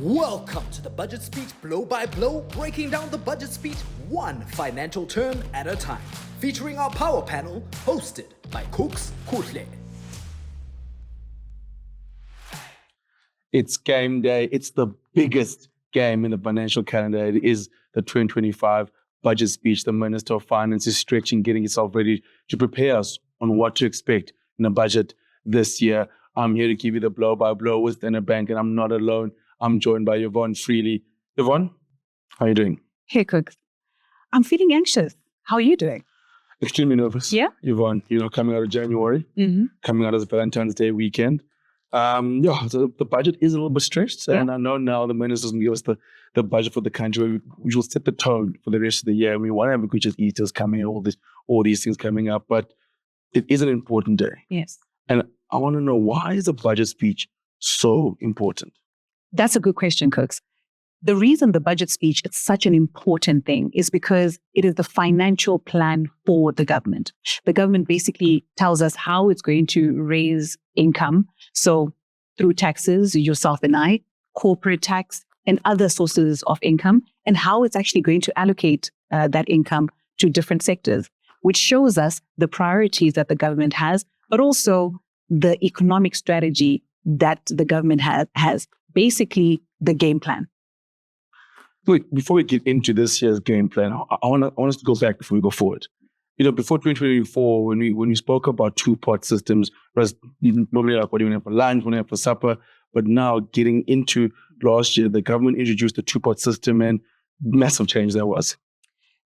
Welcome to the Budget Speech Blow by Blow, breaking down the budget speech one financial term at a time. Featuring our power panel, hosted by Cooks Kutle. It's game day. It's the biggest game in the financial calendar. It is the 2025 budget speech. The Minister of Finance is stretching, getting himself ready to prepare us on what to expect in the budget this year. I'm here to give you the blow by blow with Enoch Bank, and I'm not alone. I'm joined by Yvonne Freely. Yvonne, how are you doing? Hey, Cooks. I'm feeling anxious. How are you doing? Extremely nervous. Yeah? Yvonne, coming out of January, coming out of the Valentine's Day weekend. So the budget is a little bit stretched, and I know now the minister's going to give us the budget for the country, which will set the tone for the rest of the year. We want to have Christmas Easter's coming, all these things coming up, but it is an important day. Yes. And I want to know, why is a budget speech so important? That's a good question, Cooks. The reason the budget speech is such an important thing is because it is the financial plan for the government. The government basically tells us how it's going to raise income. So through taxes, yourself and I, corporate tax, and other sources of income, and how it's actually going to allocate that income to different sectors, which shows us the priorities that the government has, but also the economic strategy that the government has, basically the game plan. Wait, before we get into this year's game plan, I want us to go back before we go forward. Before 2024, when we spoke about two-pot systems, whereas normally like what do you have for lunch, what do you have for supper, but now getting into last year, the government introduced the two-pot system, and massive change there was.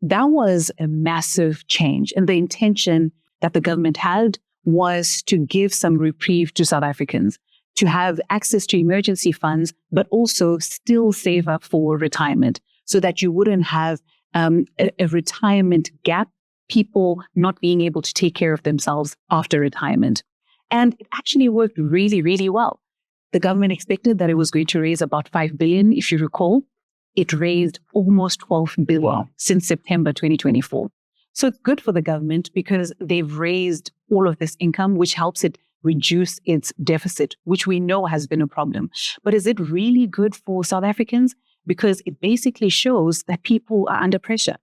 That was a massive change. And the intention that the government had was to give some reprieve to South Africans, to have access to emergency funds, but also still save up for retirement so that you wouldn't have a retirement gap, people not being able to take care of themselves after retirement. And it actually worked really, really well. The government expected that it was going to raise about 5 billion, if you recall. It raised almost 12 billion since September 2024. So it's good for the government because they've raised all of this income, which helps it reduce its deficit, which we know has been a problem. But is it really good for South Africans? Because it basically shows that people are under pressure.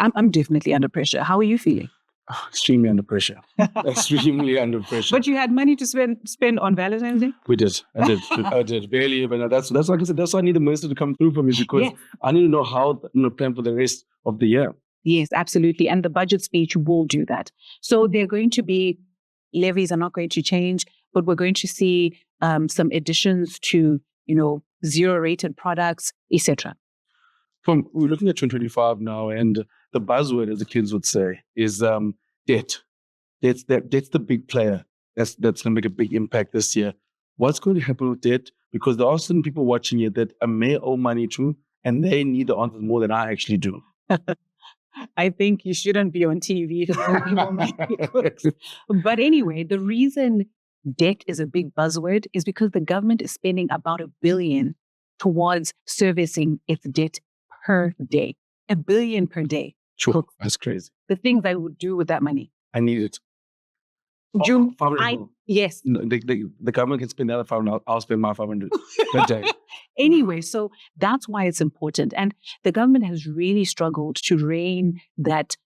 I'm definitely under pressure. How are you feeling? Extremely under pressure. Extremely under pressure. But you had money to spend on Valentine's Day? We did. I did. Barely. But that's like I said, that's why I need the minister to come through for me, because I need to know how to plan for the rest of the year. Yes, absolutely. And the budget speech will do that. So they're going to be, levies are not going to change, but we're going to see some additions to, zero-rated products, etc. We're looking at 2025 now, and the buzzword, as the kids would say, is debt. That's the big player. That's going to make a big impact this year. What's going to happen with debt? Because there are certain people watching it that I may owe money to, and they need the answers more than I actually do. I think you shouldn't be on TV to owe people money. But anyway, the reason debt is a big buzzword is because the government is spending about $1 billion towards servicing its debt per day. $1 billion per day. Sure, that's crazy. The things I would do with that money. I need it. Yes. The government can spend the other 500. I'll spend my 500 per day. Anyway, so that's why it's important. And the government has really struggled to rein that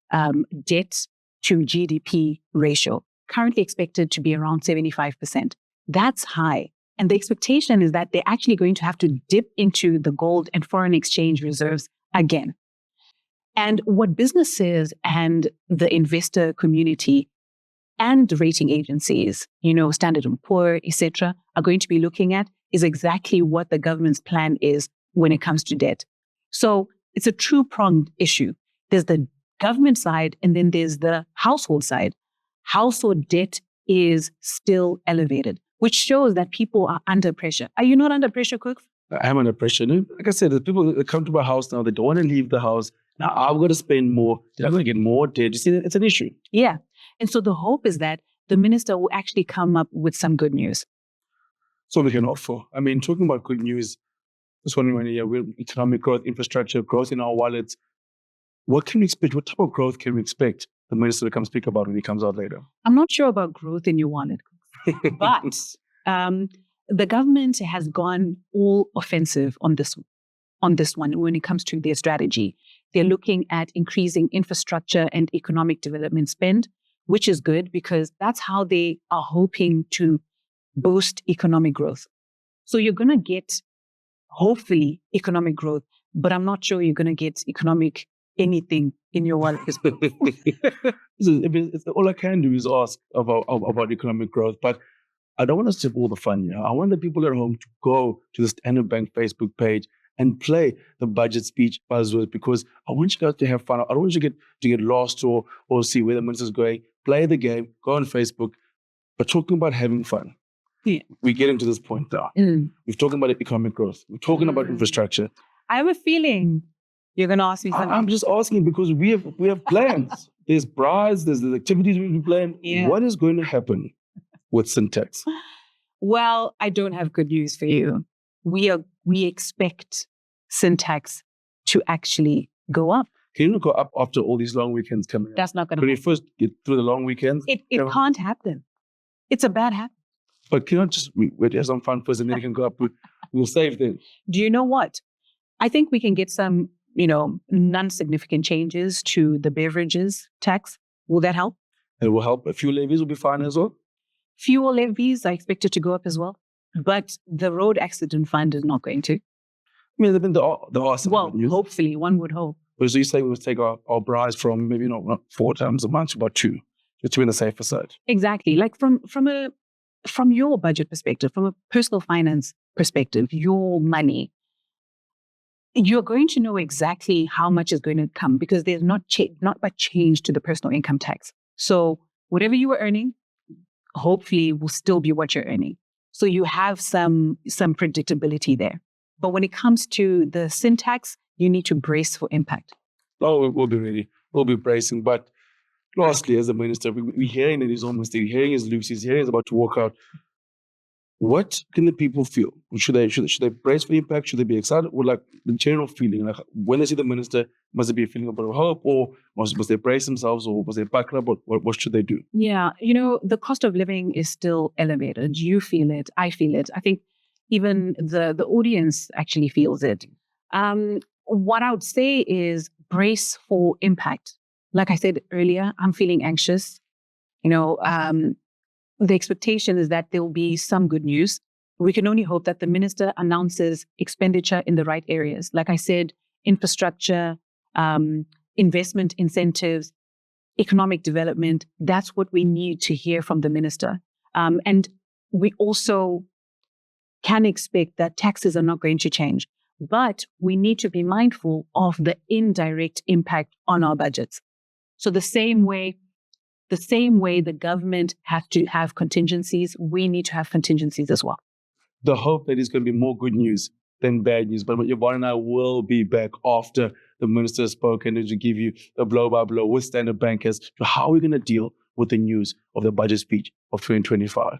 debt to GDP ratio, currently expected to be around 75%. That's high. And the expectation is that they're actually going to have to dip into the gold and foreign exchange reserves again. And what businesses and the investor community and rating agencies, Standard & Poor, etc., are going to be looking at is exactly what the government's plan is when it comes to debt. So it's a two-pronged issue. There's the government side, and then there's the household side. Household debt is still elevated, which shows that people are under pressure. Are you not under pressure, Cooks? I am under pressure. Like I said, the people that come to my house now, they don't want to leave the house. Now I've got to spend more. They're going to get more debt. You see, it's an issue. Yeah. And so the hope is that the minister will actually come up with some good news. So we can offer. I mean, talking about good news, just wondering, we're economic growth, infrastructure, growth in our wallets. What can we expect? What type of growth can we expect the minister to come speak about when he comes out later? I'm not sure about growth in your wallet, but the government has gone all offensive on this one when it comes to their strategy. They're looking at increasing infrastructure and economic development spend, which is good because that's how they are hoping to boost economic growth. So you're going to get, hopefully, economic growth, but I'm not sure you're going to get economic anything in your wallet. All I can do is ask about economic growth, but I don't want us to have all the fun. I want the people at home to go to the Standard Bank Facebook page and play the budget speech buzzwords, because I want you guys to have fun. I don't want you to get lost or see where the minister's going. Play the game, go on Facebook, but talking about having fun. Yeah. We're getting to this point now. We're talking about economic growth. We're talking about infrastructure. I have a feeling you're going to ask me something. I'm just asking because we have plans. There's brides, there's activities we've planned. Yeah. What is going to happen with syntax? Well, I don't have good news for you. We expect syntax to actually go up. Can you not go up after all these long weekends coming up? That's not going to When we happen. first get through the long weekends? It can't happen. It's a bad habit. But can you not just wait, have some fun first and then it can go up? We'll save then. Do you know what? I think we can get some, non-significant changes to the beverages tax. Will that help? It will help. A few levies will be fine as well. Fuel levies are expected to go up as well. But the road accident fund is not going to. I mean, there are some Well, good news. hopefully, one would hope. So you say we would take our brides from maybe not 4 times a month, about 2, just to be on the safer side. Exactly. Like from your budget perspective, from a personal finance perspective, your money, you're going to know exactly how much is going to come because there's not much change to the personal income tax. So whatever you were earning, hopefully will still be what you're earning. So you have some predictability there. But when it comes to the syntax, you need to brace for impact. Oh, we'll be ready. We'll be bracing. But lastly, as a minister, we're hearing that he's almost there. We're hearing he's loose. He's hearing he's about to walk out. What can the people feel? Should they brace for impact? Should they be excited? Or like the general feeling? Like when they see the minister, must it be a feeling of hope? Or must they brace themselves? Or must they buckle up? What should they do? Yeah, the cost of living is still elevated. You feel it. I feel it. I think even the audience actually feels it. What I would say is brace for impact. Like I said earlier, I'm feeling anxious. The expectation is that there will be some good news. We can only hope that the minister announces expenditure in the right areas. Like I said, infrastructure, investment incentives, economic development. That's what we need to hear from the minister. And we also can expect that taxes are not going to change. But we need to be mindful of the indirect impact on our budgets. So the same way the government has to have contingencies, we need to have contingencies as well. The hope that it's going to be more good news than bad news. But Yvonne and I will be back after the minister has spoken to give you the blow-by-blow with Standard Bank as to how we're going to deal with the news of the budget speech of 2025.